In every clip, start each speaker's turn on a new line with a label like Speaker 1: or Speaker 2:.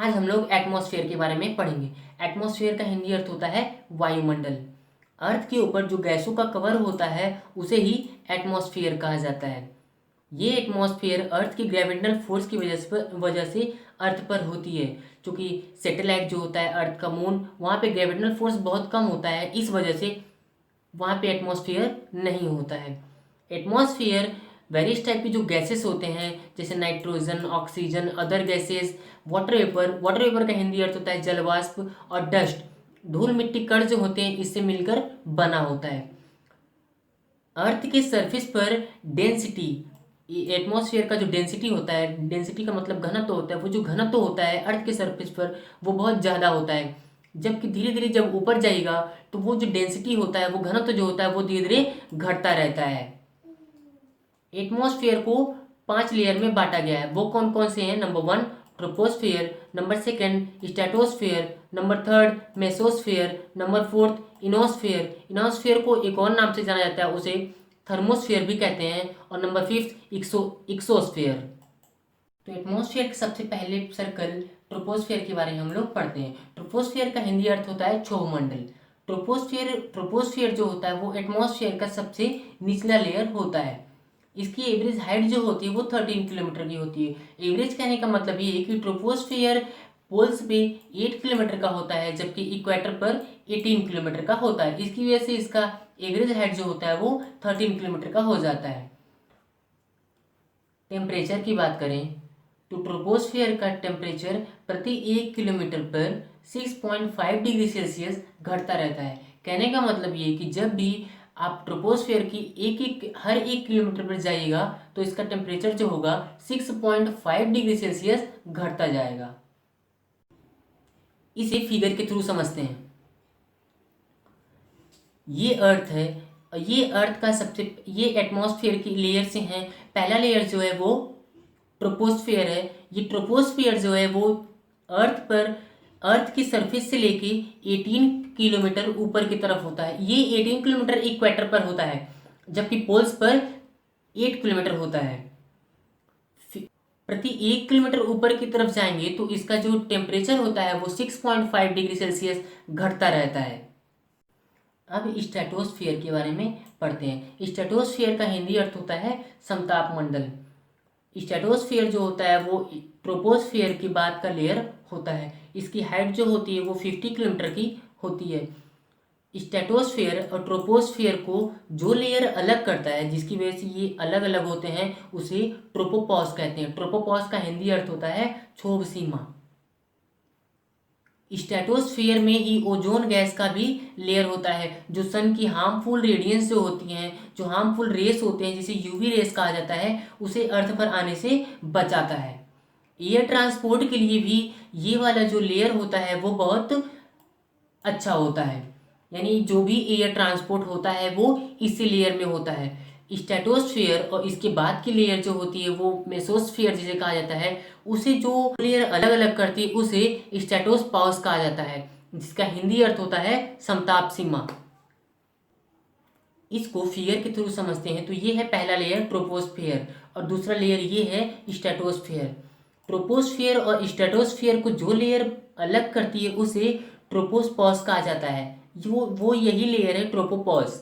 Speaker 1: आज हम लोग एटमॉस्फेयर के बारे में पढ़ेंगे। एटमॉस्फेयर का हिंदी अर्थ होता है वायुमंडल। अर्थ के ऊपर जो गैसों का कवर होता है उसे ही एटमॉस्फेयर कहा जाता है। ये एटमॉस्फेयर अर्थ की ग्रेविटेशनल फोर्स की वजह से अर्थ पर होती है। क्योंकि सैटेलाइट जो होता है अर्थ का मून, वहाँ पे ग्रेविटेशनल फोर्स बहुत कम होता है, इस वजह से वहाँ पे एटमॉस्फेयर नहीं होता है। एटमॉस्फेयर वेरियस टाइप की जो गैसेस होते हैं जैसे nitrogen, oxygen, other gases, water vapour का हिंदी अर्थ होता है जलवाष्प, और डस्ट, धूल मिट्टी कण जो होते हैं इससे मिलकर बना होता है। अर्थ के सरफेस पर डेंसिटी, एटमॉस्फेयर का जो डेंसिटी होता है, डेंसिटी का मतलब घनत्व होता है, वो जो घनत्व होता है अर्थ के सरफेस पर वो बहुत ज़्यादा होता है। जबकि धीरे धीरे जब ऊपर जाएगा तो वो जो डेंसिटी होता है, वो घनत्व जो होता है वो धीरे धीरे घटता रहता है। एटमॉस्फेयर को 5 लेयर में बांटा गया है। वो कौन कौन से हैं? Number 1 troposphere, number 2 stratosphere, number 3 mesosphere, number 4 इनोस्फेयर। इनोस्फेयर को एक और नाम से जाना जाता है, उसे थर्मोस्फेयर भी कहते हैं, और नंबर 5 इक्सोस्फेयर। तो एटमॉस्फेयर के सबसे पहले सर्कल ट्रोपोस्फेयर के बारे में हम लोग पढ़ते हैं। ट्रोपोस्फेयर का हिंदी अर्थ होता है क्षोभमंडल। ट्रोपोस्फेयर जो होता है वो एटमॉस्फेयर का सबसे निचला लेयर होता है। इसकी एवरेज हाइट जो होती है वो 13 किलोमीटर की होती है। एवरेज कहने का मतलब ये है कि ट्रोपोस्फेयर पोल्स पे 8 किलोमीटर का होता है, जबकि इक्वेटर पर 18 किलोमीटर का होता है। इसकी वजह से इसका एवरेज हाइट जो होता है वो 13 किलोमीटर का हो जाता है। टेम्परेचर की बात करें तो ट्रोपोस्फेयर का टेम्परेचर प्रति 1 किलोमीटर पर 6.5 डिग्री सेल्सियस घटता रहता है। कहने का मतलब ये है कि जब भी आप ट्रोपोस्फेयर की हर 1 किलोमीटर पर जाइएगा तो इसका टेम्परेचर जो होगा 6.5 डिग्री सेल्सियस घटता जाएगा। इसे फिगर के थ्रू समझते हैं। ये अर्थ है, ये अर्थ का ये एटमॉस्फेयर की लेयर से हैं। पहला लेयर जो है वो ट्रोपोस्फेयर है। ये ट्रोपोस्फेयर जो है वो अर्थ की सरफेस से लेके 18 किलोमीटर ऊपर की तरफ होता है। ये 18 किलोमीटर इक्वेटर पर होता है, जबकि पोल्स पर 8 किलोमीटर होता है। प्रति 1 किलोमीटर ऊपर की तरफ जाएंगे तो इसका जो टेम्परेचर होता है वो 6.5 डिग्री सेल्सियस घटता रहता है। अब स्ट्रेटोस्फेयर के बारे में पढ़ते हैं। स्ट्रेटोस्फेयर का हिंदी अर्थ होता है समताप मंडल। स्ट्रेटोस्फेयर जो होता है वो ट्रोपोस्फेयर की बाद का लेयर होता है। इसकी हाइट जो होती है वो 50 किलोमीटर की होती है। स्ट्रेटोस्फेयर और ट्रोपोस्फेयर को जो लेयर अलग करता है, जिसकी वजह से ये अलग अलग होते हैं, उसे ट्रोपोपॉज कहते हैं। ट्रोपोपॉज का हिंदी अर्थ होता है क्षोभ सीमा। स्ट्रेटोस्फेयर में ही ओजोन गैस का भी लेयर होता है, जो सन की हार्मफुल रेडियंस जो होती हैं, जो हार्मफुल रेस होते हैं जिसे यूवी रेस कहा जाता है, उसे अर्थ पर आने से बचाता है। एयर ट्रांसपोर्ट के लिए भी ये वाला जो लेयर होता है वो बहुत अच्छा होता है। यानी जो भी एयर ट्रांसपोर्ट होता है वो इसी लेयर में होता है। स्ट्रेटोस्फेयर और इसके बाद की लेयर जो होती है वो मेसोस्फेयर जिसे कहा जाता है, उसे जो लेयर अलग अलग करती है उसे स्ट्रेटोस्पाउस कहा जाता है, जिसका हिंदी अर्थ होता है समताप सीमा। इसको फिगर के थ्रू समझते हैं तो ये है पहला लेयर ट्रोपोस्फेयर, और दूसरा लेयर ये है स्ट्रेटोस्फेयर। ट्रोपोस्फेयर और स्ट्रेटोस्फेयर को जो लेयर अलग करती है उसे ट्रोपोस्पॉज कहा जाता है। वो यही लेयर है ट्रोपोपॉज।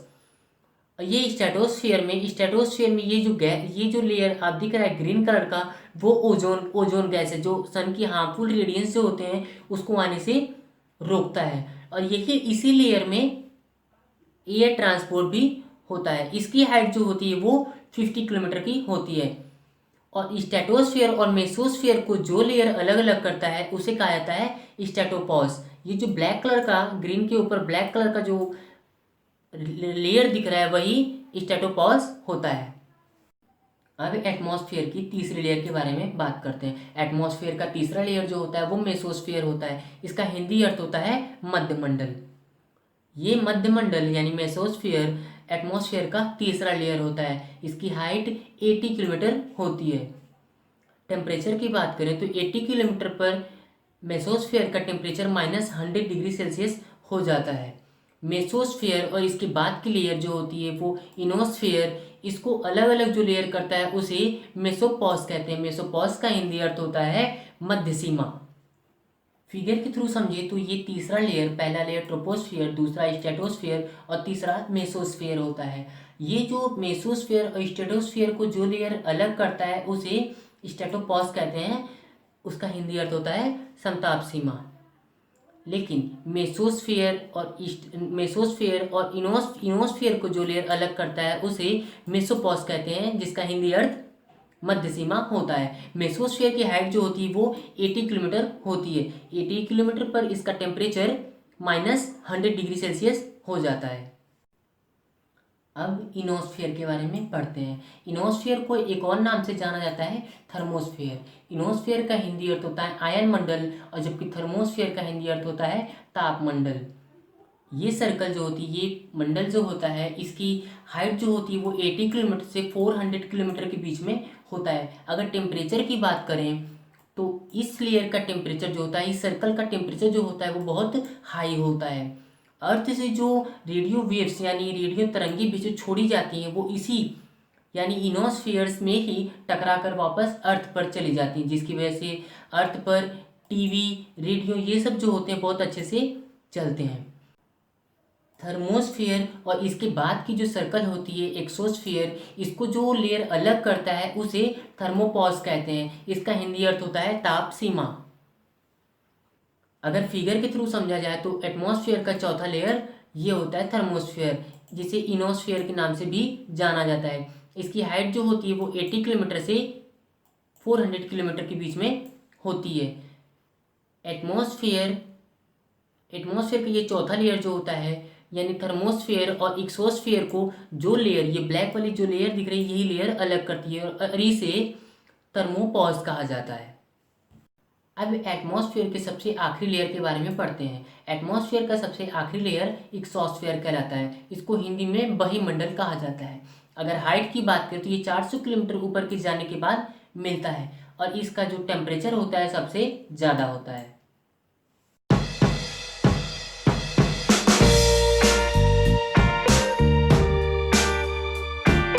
Speaker 1: ये स्ट्रेटोस्फेयर में ये जो लेयर आप दिख रहा है ग्रीन कलर का, वो ओजोन गैस है, जो सन की हार्मफुल रेडियंस जो होते हैं उसको आने से रोकता है। और यही इसी लेयर में एयर ट्रांसपोर्ट भी होता है। इसकी हाइट जो होती है वो 50 किलोमीटर की होती है। और स्ट्रेटोस्फेयर और मेसोस्फेयर को जो लेयर अलग अलग करता है उसे कहा जाता है स्ट्रेटोपॉज। ये जो ब्लैक कलर का, ग्रीन के ऊपर ब्लैक कलर का जो लेयर दिख रहा है वही स्ट्रेटोपॉज होता है। अब एटमॉस्फेयर की तीसरी लेयर के बारे में बात करते हैं। एटमॉस्फेयर का तीसरा लेयर जो होता है वो मेसोस्फेयर होता है। इसका हिंदी अर्थ होता है मध्यमंडल। ये मध्यमंडल यानी मेसोस्फेयर एटमॉस्फेयर का तीसरा लेयर होता है। इसकी हाइट 80 किलोमीटर होती है। टेम्परेचर की बात करें तो 80 किलोमीटर पर मेसोस्फेयर का टेम्परेचर -100 डिग्री सेल्सियस हो जाता है। मेसोस्फेयर और इसके बाद की लेयर जो होती है वो इनोस्फेयर, इसको अलग अलग जो लेयर करता है उसे मेसोपॉज कहते हैं। मेसोपॉज का हिंदी अर्थ होता है मध्य सीमा। फिगर के थ्रू समझे तो ये तीसरा लेयर, पहला लेयर ट्रोपोस्फियर, दूसरा स्ट्रेटोस्फियर और तीसरा मेसोस्फियर होता है। ये जो मेसोस्फियर और स्ट्रेटोस्फियर को जो लेयर अलग करता है उसे स्ट्रेटोपॉज कहते हैं। उसका हिंदी अर्थ होता है समताप सीमा। लेकिन मेसोस्फियर और इनोस्फियर को जो लेयर अलग करता है उसे मेसोपॉज कहते हैं, जिसका हिंदी अर्थ मध्य सीमा होता है। मेसोस्फियर की हाइट जो होती है वो 80 किलोमीटर होती है। 80 किलोमीटर पर इसका टेम्परेचर -100 डिग्री सेल्सियस हो जाता है। अब इनोस्फियर के बारे में पढ़ते हैं। इनोस्फियर को एक और नाम से जाना जाता है थर्मोस्फियर। इनोस्फियर का हिंदी अर्थ होता है आयन मंडल, और जबकि थर्मोस्फियर का हिंदी अर्थ होता है तापमंडल। ये सर्कल जो होती है, ये मंडल जो होता है, इसकी हाइट जो होती है वो 80 किलोमीटर से 400 किलोमीटर के बीच में होता है। अगर टेम्परेचर की बात करें तो इस लेयर का टेम्परेचर जो होता है, इस सर्कल का टेम्परेचर जो होता है वो बहुत हाई होता है। अर्थ से जो रेडियो वेव्स यानी रेडियो तरंगी भी जो छोड़ी जाती हैं वो इसी यानी इनोस्फियर्स में ही टकरा कर वापस अर्थ पर चली जाती हैं, जिसकी वजह से अर्थ पर टीवी, रेडियो ये सब जो होते हैं बहुत अच्छे से चलते हैं। थर्मोस्फियर और इसके बाद की जो सर्कल होती है एक्सोस्फियर, इसको जो लेयर अलग करता है उसे थर्मोपॉज कहते हैं। इसका हिंदी अर्थ होता है ताप सीमा। अगर फिगर के थ्रू समझा जाए तो एटमॉस्फेयर का चौथा लेयर ये होता है थर्मोस्फियर, जिसे इनोस्फियर के नाम से भी जाना जाता है। इसकी हाइट जो होती है वो 80 किलोमीटर से 400 किलोमीटर के बीच में होती है। एटमॉस्फेयर का ये चौथा लेयर जो होता है यानी थर्मोस्फियर और एक्सोस्फियर को जो लेयर, ये ब्लैक वाली जो लेयर दिख रही है, यही लेयर अलग करती है और इसे थर्मोपॉज कहा जाता है। अब एटमॉस्फेयर के सबसे आखिरी लेयर के बारे में पढ़ते हैं। एटमॉस्फेयर का सबसे आखिरी लेयर एक्सोस्फेयर कहलाता है। इसको हिंदी में बहिमंडल कहा जाता है। अगर हाइट की बात करें तो ये 400 किलोमीटर ऊपर के जाने के बाद मिलता है और इसका जो टेम्परेचर होता है सबसे ज़्यादा होता है।